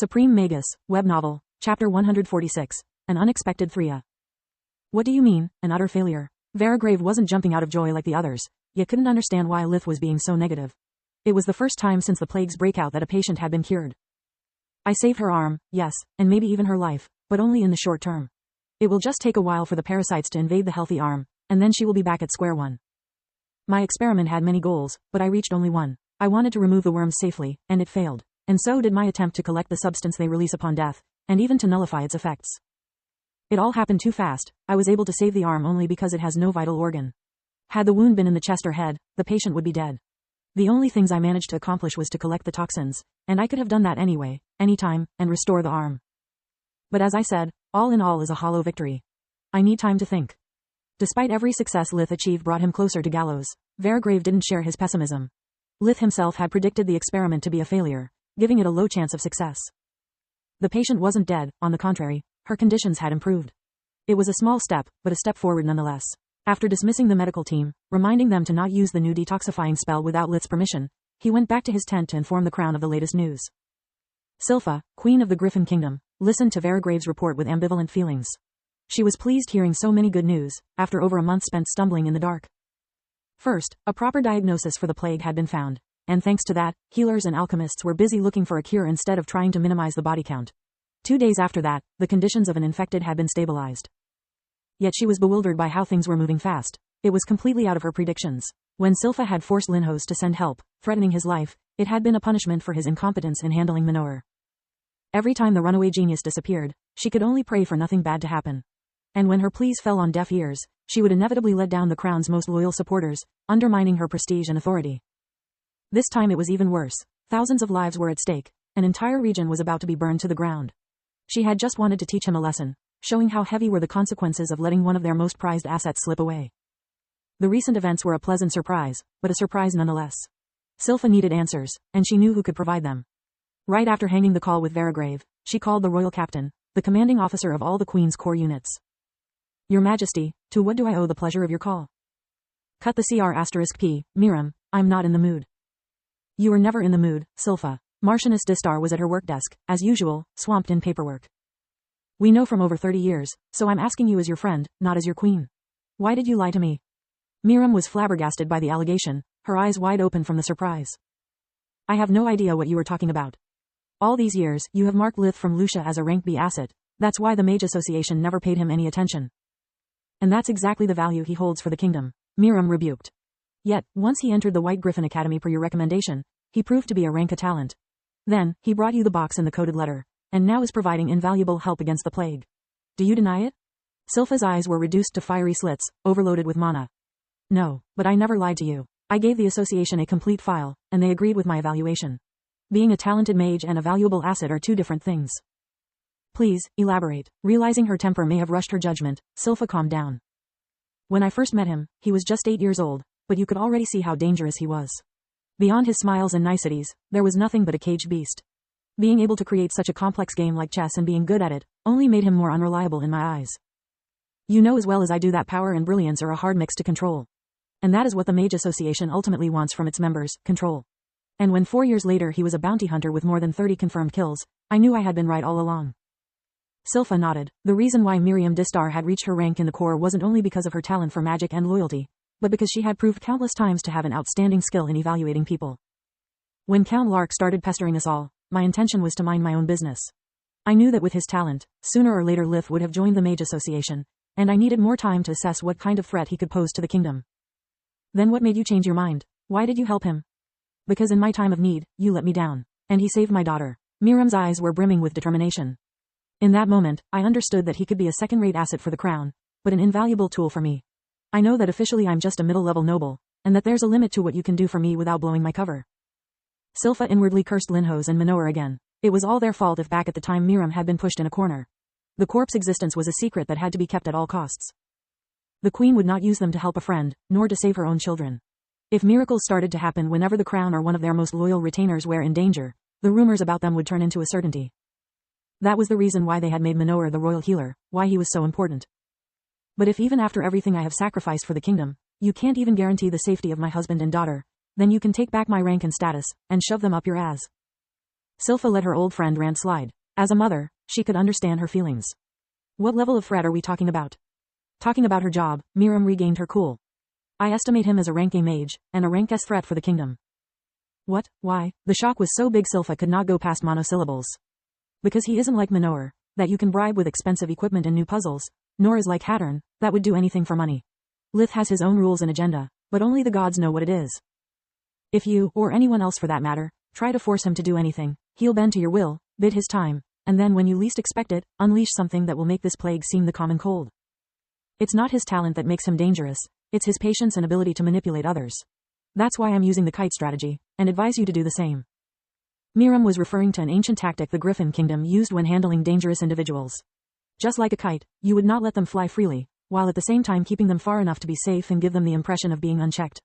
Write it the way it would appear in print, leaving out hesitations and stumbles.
Supreme Magus, web novel, Chapter 146, An Unexpected Threa. What do you mean, an utter failure? Varagrave wasn't jumping out of joy like the others, yet couldn't understand why Lith was being so negative. It was the first time since the plague's breakout that a patient had been cured. I saved her arm, yes, and maybe even her life, but only in the short term. It will just take a while for the parasites to invade the healthy arm, and then she will be back at square one. My experiment had many goals, but I reached only one. I wanted to remove the worms safely, and it failed. And so did my attempt to collect the substance they release upon death, and even to nullify its effects. It all happened too fast. I was able to save the arm only because it has no vital organ. Had the wound been in the chest or head, the patient would be dead. The only things I managed to accomplish was to collect the toxins, and I could have done that anyway, anytime, and restore the arm. But as I said, all in all is a hollow victory. I need time to think. Despite every success Lith achieved brought him closer to gallows, Varagrave didn't share his pessimism. Lith himself had predicted the experiment to be a failure, giving it a low chance of success. The patient wasn't dead, on the contrary, her conditions had improved. It was a small step, but a step forward nonetheless. After dismissing the medical team, reminding them to not use the new detoxifying spell without Lith's permission, he went back to his tent to inform the crown of the latest news. Silpha, Queen of the Griffin Kingdom, listened to Varagrave's report with ambivalent feelings. She was pleased hearing so many good news, after over a month spent stumbling in the dark. First, a proper diagnosis for the plague had been found, and thanks to that, healers and alchemists were busy looking for a cure instead of trying to minimize the body count. 2 days after that, the conditions of an infected had been stabilized. Yet she was bewildered by how things were moving fast. It was completely out of her predictions. When Silpha had forced Linhos to send help, threatening his life, it had been a punishment for his incompetence in handling Minoer. Every time the runaway genius disappeared, she could only pray for nothing bad to happen. And when her pleas fell on deaf ears, she would inevitably let down the crown's most loyal supporters, undermining her prestige and authority. This time it was even worse. Thousands of lives were at stake. An entire region was about to be burned to the ground. She had just wanted to teach him a lesson, showing how heavy were the consequences of letting one of their most prized assets slip away. The recent events were a pleasant surprise, but a surprise nonetheless. Silpha needed answers, and she knew who could provide them. Right after hanging the call with Varagrave, she called the royal captain, the commanding officer of all the Queen's core units. Your Majesty, to what do I owe the pleasure of your call? Cut the CR*P, Miram, I'm not in the mood. You were never in the mood, Silpha. Marchioness Distar was at her work desk, as usual, swamped in paperwork. We know from over 30 years, so I'm asking you as your friend, not as your queen. Why did you lie to me? Miram was flabbergasted by the allegation, her eyes wide open from the surprise. I have no idea what you are talking about. All these years, you have marked Lith from Lucia as a rank B asset. That's why the Mage Association never paid him any attention. And that's exactly the value he holds for the kingdom, Miram rebuked. Yet, once he entered the White Griffin Academy per your recommendation, he proved to be a rank A talent. Then, he brought you the box and the coded letter, and now is providing invaluable help against the plague. Do you deny it? Silpha's eyes were reduced to fiery slits, overloaded with mana. No, but I never lied to you. I gave the association a complete file, and they agreed with my evaluation. Being a talented mage and a valuable asset are two different things. Please, elaborate. Realizing her temper may have rushed her judgment, Silpha calmed down. When I first met him, he was just 8 years old, but you could already see how dangerous he was. Beyond his smiles and niceties, there was nothing but a caged beast. Being able to create such a complex game like chess and being good at it, only made him more unreliable in my eyes. You know as well as I do that power and brilliance are a hard mix to control. And that is what the Mage Association ultimately wants from its members, control. And when 4 years later he was a bounty hunter with more than 30 confirmed kills, I knew I had been right all along. Silpha nodded. The reason why Miriam Distar had reached her rank in the Corps wasn't only because of her talent for magic and loyalty, but because she had proved countless times to have an outstanding skill in evaluating people. When Count Lark started pestering us all, my intention was to mind my own business. I knew that with his talent, sooner or later Lith would have joined the Mage Association, and I needed more time to assess what kind of threat he could pose to the kingdom. Then what made you change your mind? Why did you help him? Because in my time of need, you let me down, and he saved my daughter. Miram's eyes were brimming with determination. In that moment, I understood that he could be a second-rate asset for the crown, but an invaluable tool for me. I know that officially I'm just a middle-level noble, and that there's a limit to what you can do for me without blowing my cover. Silpha inwardly cursed Linhos and Minoer again. It was all their fault if back at the time Miram had been pushed in a corner. The corp's existence was a secret that had to be kept at all costs. The queen would not use them to help a friend, nor to save her own children. If miracles started to happen whenever the crown or one of their most loyal retainers were in danger, the rumors about them would turn into a certainty. That was the reason why they had made Minoer the royal healer, why he was so important. But if even after everything I have sacrificed for the kingdom, you can't even guarantee the safety of my husband and daughter, then you can take back my rank and status, and shove them up your ass. Silpha let her old friend rant slide. As a mother, she could understand her feelings. What level of threat are we talking about? Talking about her job, Miriam regained her cool. I estimate him as a rank A mage, and a rank S threat for the kingdom. What? Why? The shock was so big Silpha could not go past monosyllables. Because he isn't like Minoer, that you can bribe with expensive equipment and new puzzles, nor is like Hattern, that would do anything for money. Lith has his own rules and agenda, but only the gods know what it is. If you, or anyone else for that matter, try to force him to do anything, he'll bend to your will, bid his time, and then when you least expect it, unleash something that will make this plague seem the common cold. It's not his talent that makes him dangerous, it's his patience and ability to manipulate others. That's why I'm using the kite strategy, and advise you to do the same. Miriam was referring to an ancient tactic the Griffin Kingdom used when handling dangerous individuals. Just like a kite, you would not let them fly freely, while at the same time keeping them far enough to be safe and give them the impression of being unchecked.